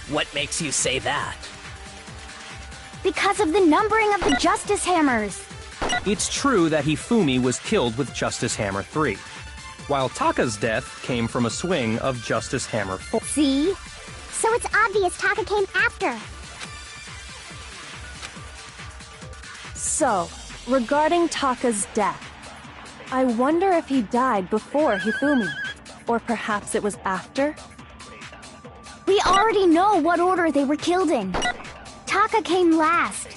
What makes you say that? Because of the numbering of the Justice Hammers. It's true that Hifumi was killed with Justice Hammer 3, while Taka's death came from a swing of Justice Hammer 4. See? So it's obvious Taka came after. So, regarding Taka's death, I wonder if he died before Hifumi, or perhaps it was after? We already know what order they were killed in. Taka came last.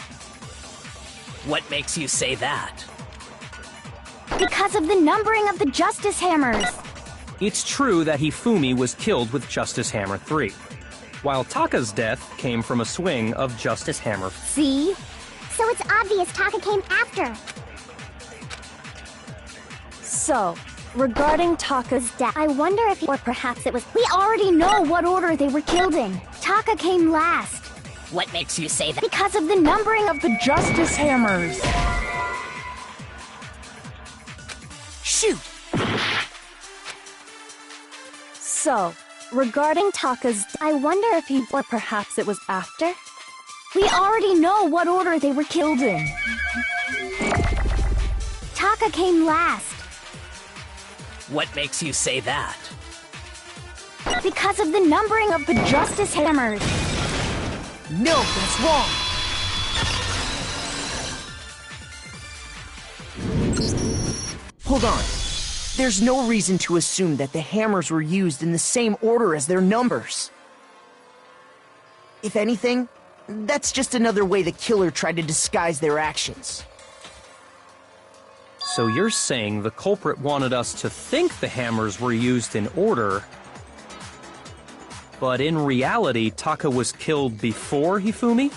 What makes you say that? Because of the numbering of the Justice Hammers. It's true that Hifumi was killed with Justice Hammer 3, while Taka's death came from a swing of Justice Hammer 4. See? So it's obvious Taka came after. So, regarding Taka's death, I wonder if or perhaps it was. We already know what order they were killed in. Taka came last. What makes you say that? Because of the numbering of the Justice Hammers. Shoot! So, regarding Taka's I wonder if he or perhaps it was after? We already know what order they were killed in. Taka came last. What makes you say that? Because of the numbering of the Justice Hammers. No, that's wrong! Hold on. There's no reason to assume that the hammers were used in the same order as their numbers. If anything, that's just another way the killer tried to disguise their actions. So you're saying the culprit wanted us to think the hammers were used in order, but in reality, Taka was killed before Hifumi?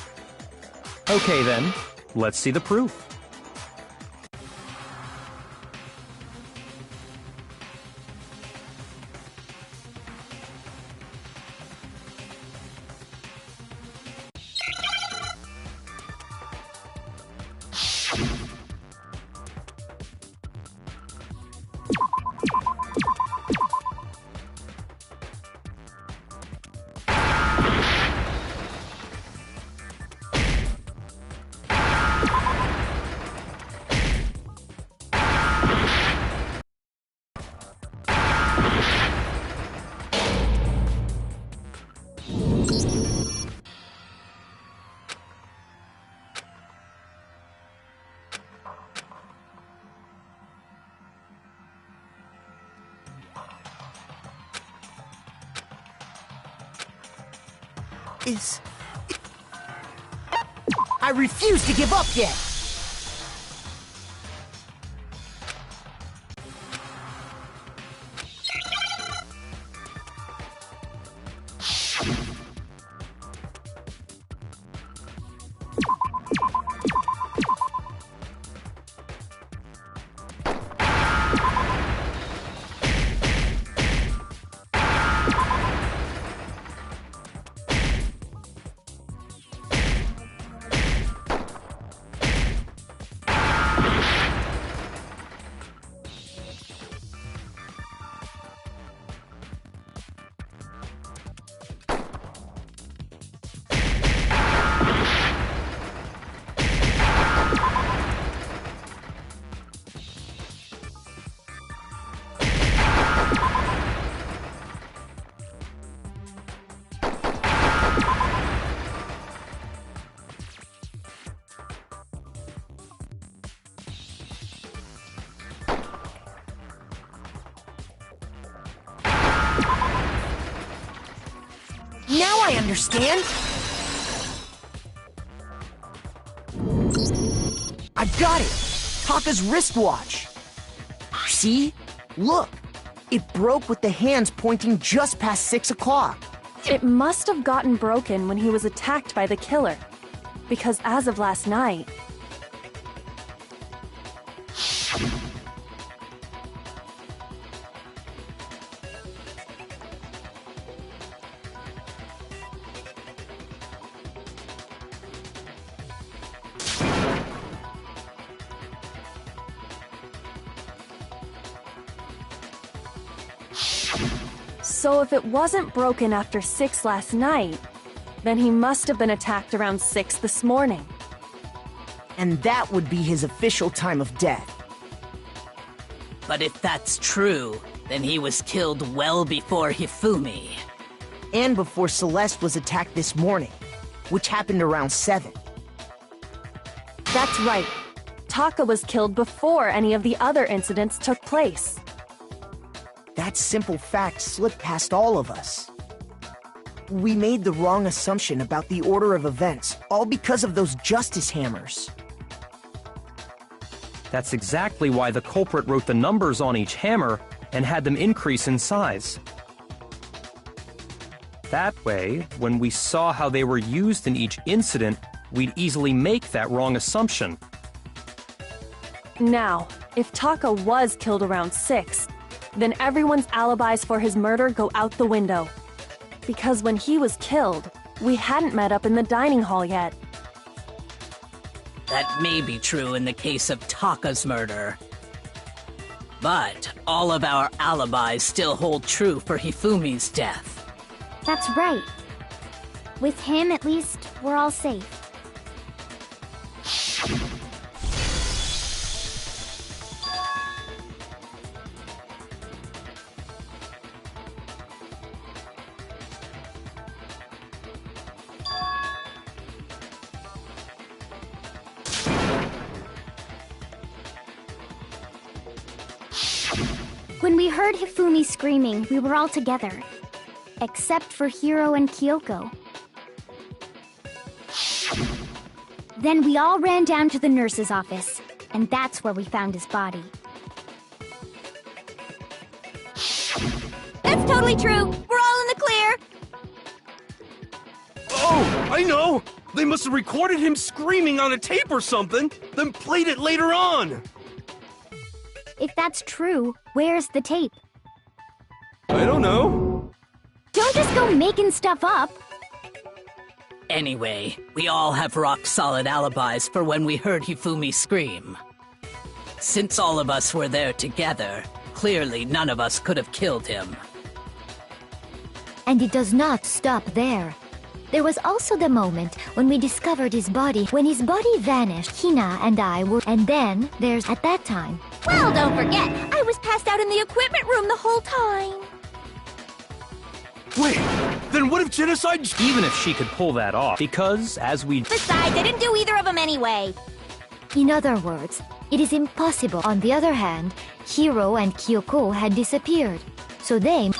Okay then, let's see the proof. I refuse to give up yet! Now I understand! I got it! Taka's wristwatch! See? Look! It broke with the hands pointing just past 6 o'clock. It must have gotten broken when he was attacked by the killer, because as of last night, so if it wasn't broken after 6 last night, Then he must have been attacked around 6 this morning. And that would be his official time of death. But if that's true, then he was killed well before Hifumi. And before Celeste was attacked this morning, which happened around 7. That's right. Taka was killed before any of the other incidents took place. That simple fact slipped past all of us. We made the wrong assumption about the order of events, all because of those justice hammers. That's exactly why the culprit wrote the numbers on each hammer and had them increase in size. That way, when we saw how they were used in each incident, we'd easily make that wrong assumption. Now, if Taka was killed around 6, then everyone's alibis for his murder go out the window. Because when he was killed, we hadn't met up in the dining hall yet. That may be true in the case of Taka's murder. But all of our alibis still hold true for Hifumi's death. That's right. With him, at least, we're all safe. When we heard Hifumi screaming, we were all together. Except for Hiro and Kyoko. Then we all ran down to the nurse's office, and that's where we found his body. That's totally true! We're all in the clear! Oh, I know! They must have recorded him screaming on a tape or something, then played it later on! If that's true, where's the tape? I don't know. Don't just go making stuff up! Anyway, we all have rock-solid alibis for when we heard Hifumi scream. Since all of us were there together, clearly none of us could have killed him. And it does not stop there. There was also the moment when we discovered his body. When his body vanished, Hina and I were... And then there's at that time. Well, don't forget, I was passed out in the equipment room the whole time. Wait, then what if genocide... Even if she could pull that off, because, as we... Besides, I didn't do either of them anyway. In other words, it is impossible. On the other hand, Hiro and Kyoko had disappeared. So they...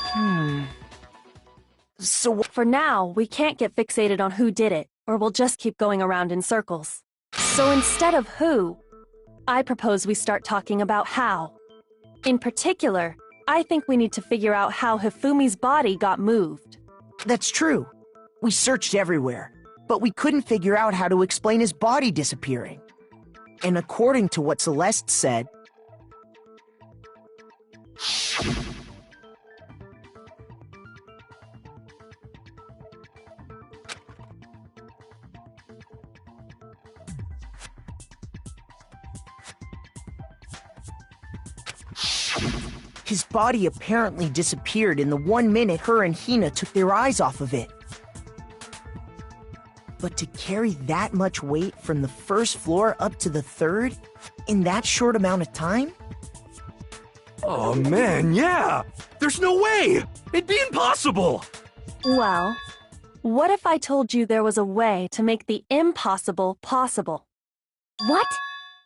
So For now, we can't get fixated on who did it, or we'll just keep going around in circles. So instead of who, I propose we start talking about how. In particular, I think we need to figure out how Hifumi's body got moved. that's true. We searched everywhere, but we couldn't figure out how to explain his body disappearing. And according to what Celeste said, his body apparently disappeared in the 1 minute her and Hina took their eyes off of it. But to carry that much weight from the first floor up to the third in that short amount of time? Oh man, yeah! There's no way! It'd be impossible! Well, what if I told you there was a way to make the impossible possible? What?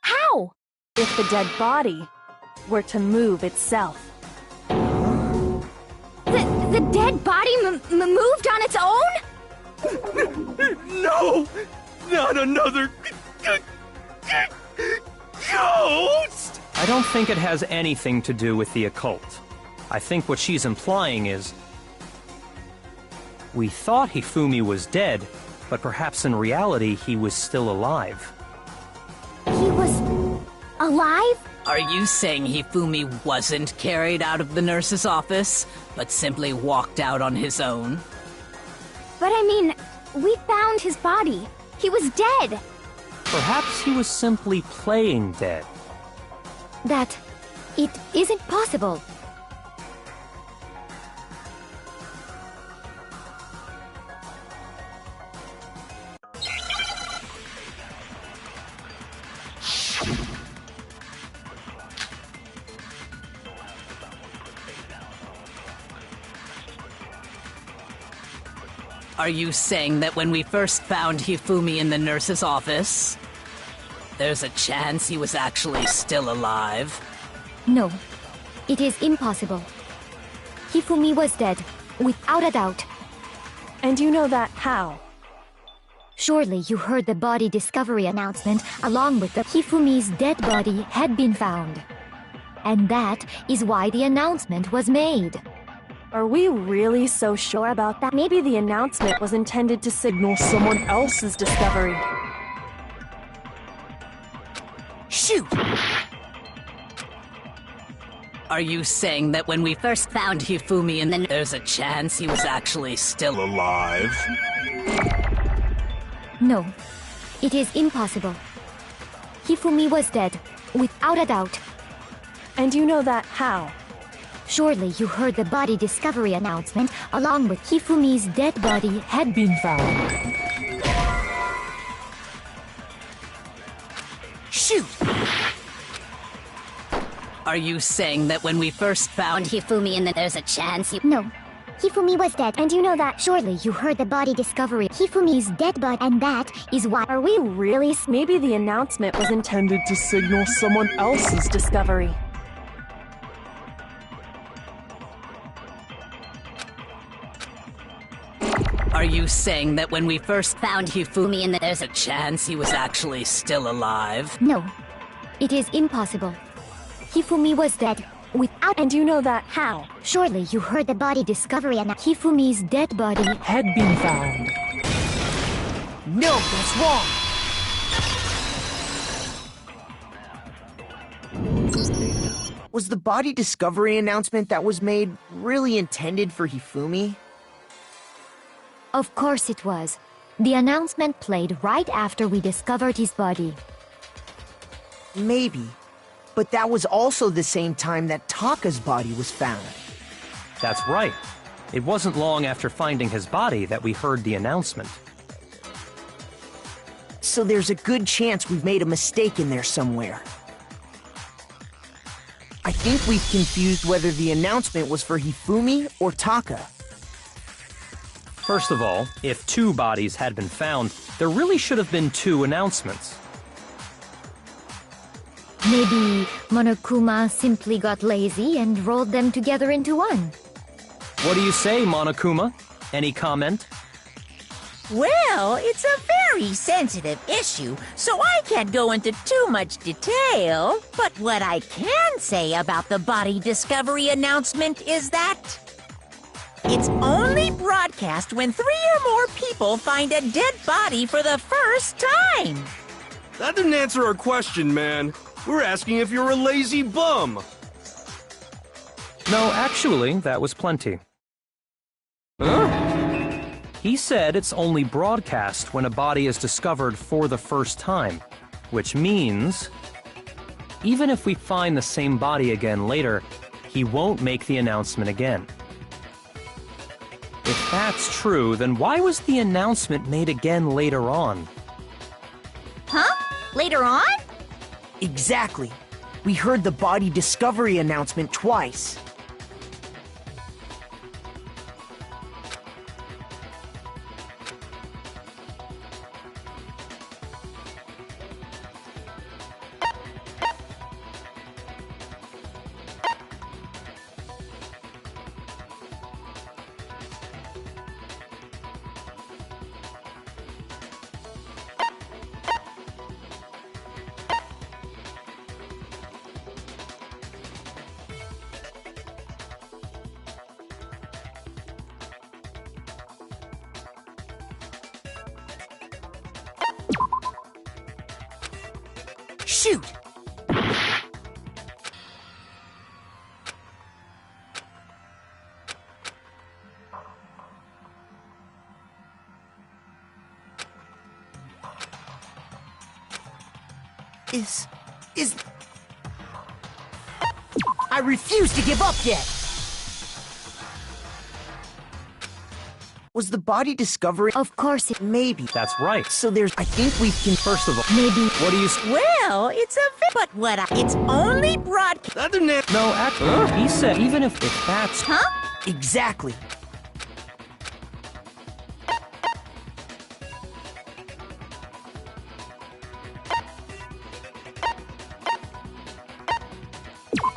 How? If the dead body were to move itself. The dead body moved on its own? No! Not another... ghost! I don't think it has anything to do with the occult. I think what she's implying is... We thought Hifumi was dead, but perhaps in reality he was still alive. He was... alive? Are you saying Hifumi wasn't carried out of the nurse's office, but simply walked out on his own? But I mean, we found his body. He was dead. Perhaps he was simply playing dead. That it isn't possible. Are you saying that when we first found Hifumi in the nurse's office, there's a chance he was actually still alive? No, it is impossible. Hifumi was dead, without a doubt. And you know that how? Surely you heard the body discovery announcement along with the Hifumi's dead body had been found. And that is why the announcement was made. Are we really so sure about that? Maybe the announcement was intended to signal someone else's discovery. Shoot! Are you saying that when we first found Hifumi and then there's a chance he was actually still alive? No, it is impossible. Hifumi was dead, without a doubt. And you know that how? Surely you heard the body discovery announcement along with Hifumi's dead body had been found. Shoot! Are you saying that when we first found Hifumi and then there's a chance he... No. Hifumi was dead. And you know that Surely you heard the body discovery. Hifumi's dead body, and that is why. Are we really? Maybe the announcement was intended to signal someone else's discovery. Are you saying that when we first found Hifumi and that there's a chance he was actually still alive? No, it is impossible. Hifumi was dead, without. And you know that how? Surely you heard the body discovery and Hifumi's dead body had been found. No, that's wrong! Was the body discovery announcement that was made really intended for Hifumi? Of course it was. The announcement played right after we discovered his body. Maybe. But that was also the same time that Taka's body was found. That's right. It wasn't long after finding his body that we heard the announcement. So there's a good chance we've made a mistake in there somewhere. I think we've confused whether the announcement was for Hifumi or Taka. First of all, if 2 bodies had been found, there really should have been 2 announcements. Maybe Monokuma simply got lazy and rolled them together into one. What do you say, Monokuma? Any comment? Well, it's a very sensitive issue, so I can't go into too much detail. But what I can say about the body discovery announcement is that it's only broadcast when 3 or more people find a dead body for the first time. That didn't answer our question, man. We're asking if you're a lazy bum. No, actually, that was plenty. Huh? He said it's only broadcast when a body is discovered for the first time, which means even if we find the same body again later, he won't make the announcement again. If that's true, then why was the announcement made again later on? Huh? Later on? Exactly. We heard the body discovery announcement twice. Shoot! Is... I refuse to give up yet! Was the body discovery... Of course it... Maybe. That's right. So there's... I think we can... First of all, Maybe... what do you... Well, it's a... But what I... It's only broadcast... That didn't answer... No, actually, he said even if that's... Huh? Exactly.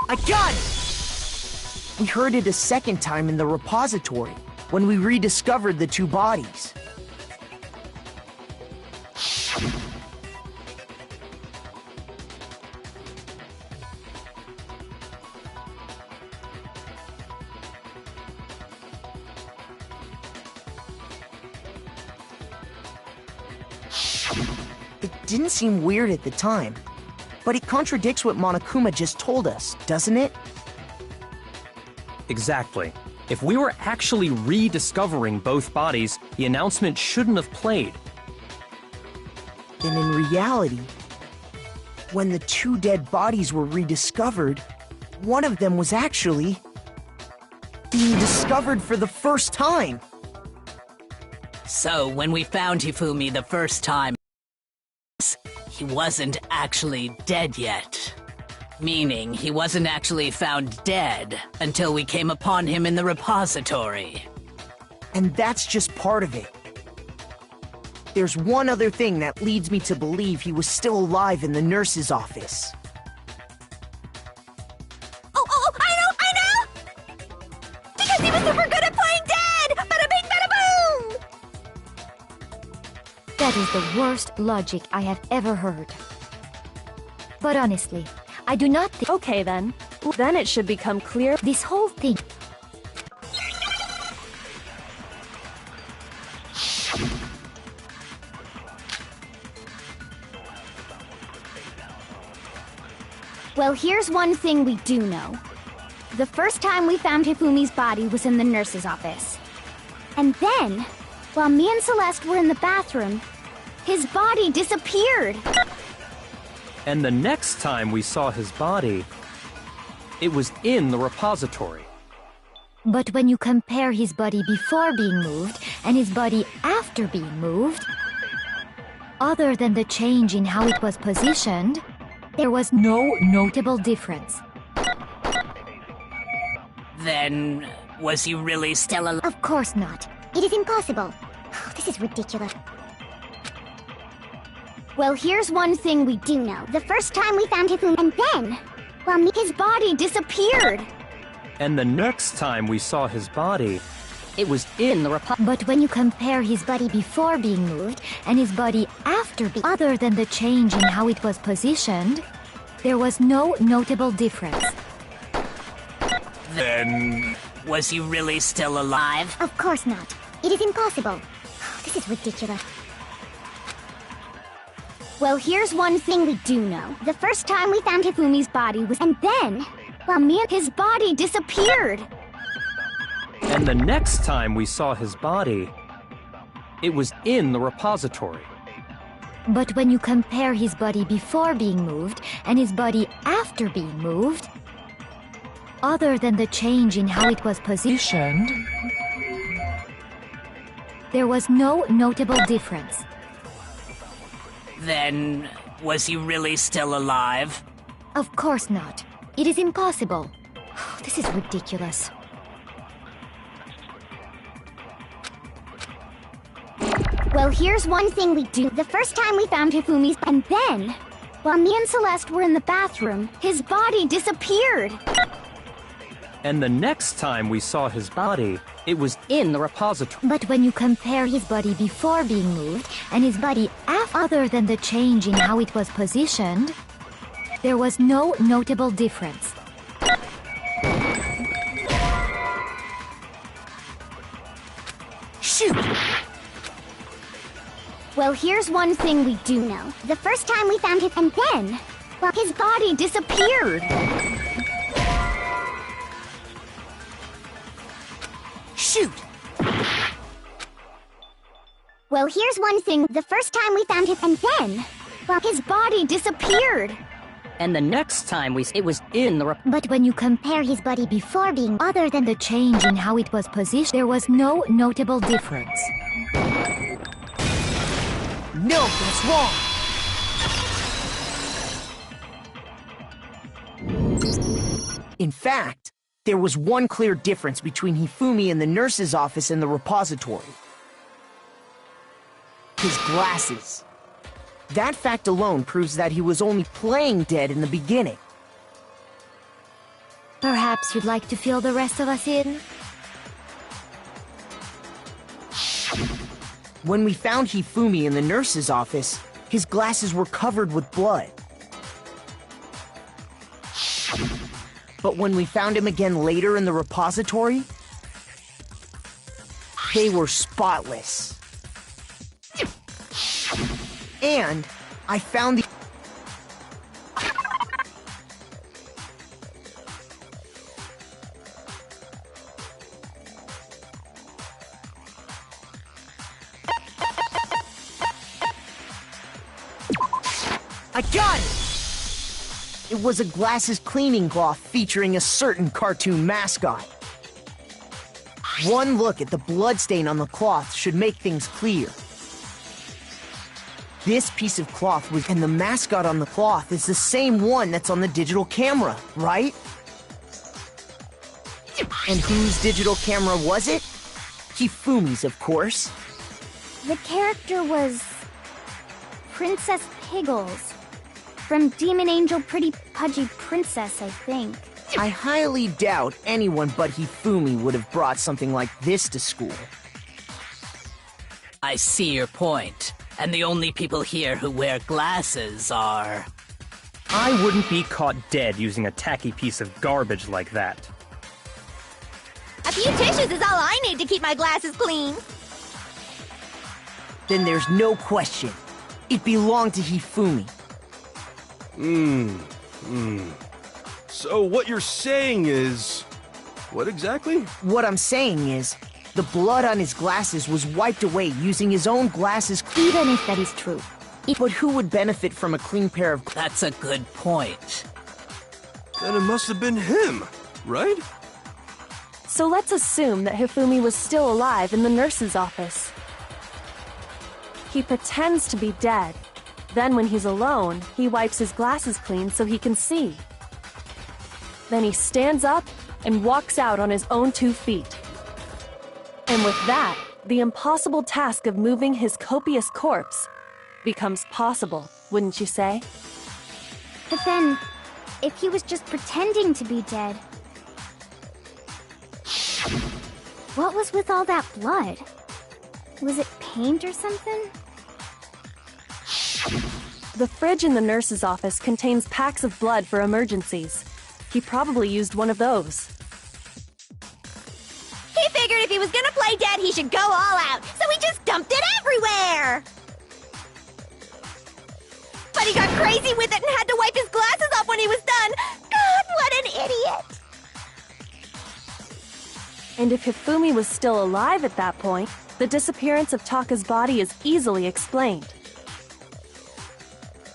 I got it! We heard it a second time in the repository, when we rediscovered the two bodies. It didn't seem weird at the time, but it contradicts what Monokuma just told us, doesn't it? Exactly. If we were actually rediscovering both bodies, the announcement shouldn't have played. Then in reality, when the two dead bodies were rediscovered, one of them was actually being discovered for the first time. So, when we found Hifumi the first time, he wasn't actually dead yet. Meaning, he wasn't actually found dead until we came upon him in the repository. And that's just part of it. There's one other thing that leads me to believe he was still alive in the nurse's office. Oh, I know! Because he was super good at playing dead! Bada bing, bada boom! That is the worst logic I have ever heard. But honestly, I do not think Okay then. Then it should become clear. this whole thing. Well, here's one thing we do know. The first time we found Hifumi's body was in the nurse's office. And then, while me and Celeste were in the bathroom, his body disappeared. And the next time we saw his body, it was in the repository. But when you compare his body before being moved and his body after being moved, other than the change in how it was positioned, there was no notable difference. Then, was he really still alive? Of course not. It is impossible. This is ridiculous. Well, here's one thing we do know. The first time we found Hifumi, and then, well, his body disappeared. And the next time we saw his body, it was in the But when you compare his body before being moved and his body after being, other than the change in how it was positioned, there was no notable difference. Then, was he really still alive? Of course not. It is impossible. This is ridiculous. Well, here's one thing we do know. The first time we found Hifumi's body was... And then, well, his body disappeared. And the next time we saw his body, it was in the repository. But when you compare his body before being moved and his body after being moved, other than the change in how it was positioned, there was no notable difference. Then, was he really still alive? Of course not. It is impossible. This is ridiculous. Well, here's one thing we do. The first time we found Hifumi's... And then, while me and Celeste were in the bathroom, his body disappeared. And the next time we saw his body, it was in the repository. But when you compare his body before being moved and his body after, other than the change in how it was positioned, there was no notable difference. Shoot! Well, here's one thing we do know. The first time we found him, and then, well, his body disappeared. Shoot! Well, here's one thing. The first time we found him, and then, well, his body disappeared. And the next time it was in the But when you compare his body before being, other than the change in how it was positioned, there was no notable difference. No, that's wrong! In fact, there was one clear difference between Hifumi in the nurse's office and the repository. His glasses. That fact alone proves that he was only playing dead in the beginning. Perhaps you'd like to fill the rest of us in? When we found Hifumi in the nurse's office, his glasses were covered with blood. But when we found him again later in the repository, they were spotless. And I found the... I got it! It was a glasses cleaning cloth featuring a certain cartoon mascot. One look at the bloodstain on the cloth should make things clear. This piece of cloth was, and the mascot on the cloth is the same one that's on the digital camera, right? And whose digital camera was it? Hifumi's, of course. The character was Princess Piggles. From Demon Angel Pretty Pudgy Princess, I think. I highly doubt anyone but Hifumi would have brought something like this to school. I see your point. And the only people here who wear glasses are... I wouldn't be caught dead using a tacky piece of garbage like that. A few tissues is all I need to keep my glasses clean. Then there's no question. It belonged to Hifumi. So what you're saying is... what exactly? What I'm saying is, the blood on his glasses was wiped away using his own glasses. Even if that is true. But who would benefit from a clean pair of... That's a good point. Then it must have been him, right? So let's assume that Hifumi was still alive in the nurse's office. He pretends to be dead. Then when he's alone, he wipes his glasses clean so he can see. Then he stands up and walks out on his own 2 feet. And with that, the impossible task of moving his copious corpse becomes possible, wouldn't you say? But then, if he was just pretending to be dead, what was with all that blood? Was it paint or something? The fridge in the nurse's office contains packs of blood for emergencies. He probably used one of those. He figured if he was gonna play dead, he should go all out, so he just dumped it everywhere! But he got crazy with it and had to wipe his glasses off when he was done! God, what an idiot! And if Hifumi was still alive at that point, the disappearance of Taka's body is easily explained.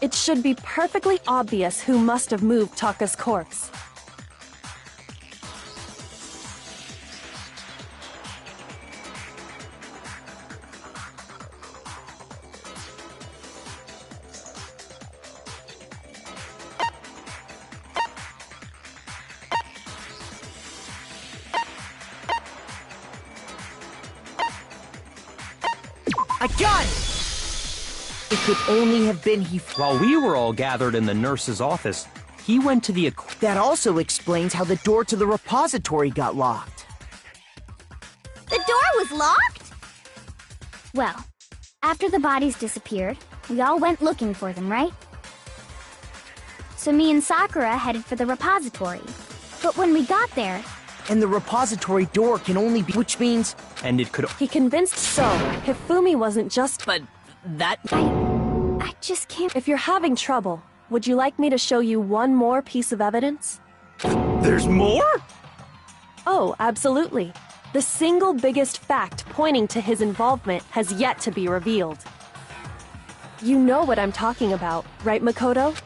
It should be perfectly obvious who must have moved Taka's corpse. I got it! It could only have been Hifumi. While we were all gathered in the nurse's office, he went to the That also explains how the door to the repository got locked. The door was locked? Well, after the bodies disappeared, we all went looking for them, right? So me and Sakura headed for the repository. But when we got there... And the repository door can only be... Which means... and it could... He convinced so. Hifumi wasn't just... But that... I just can't... If you're having trouble, would you like me to show you one more piece of evidence? There's more? Oh, absolutely. The single biggest fact pointing to his involvement has yet to be revealed. You know what I'm talking about, right, Makoto?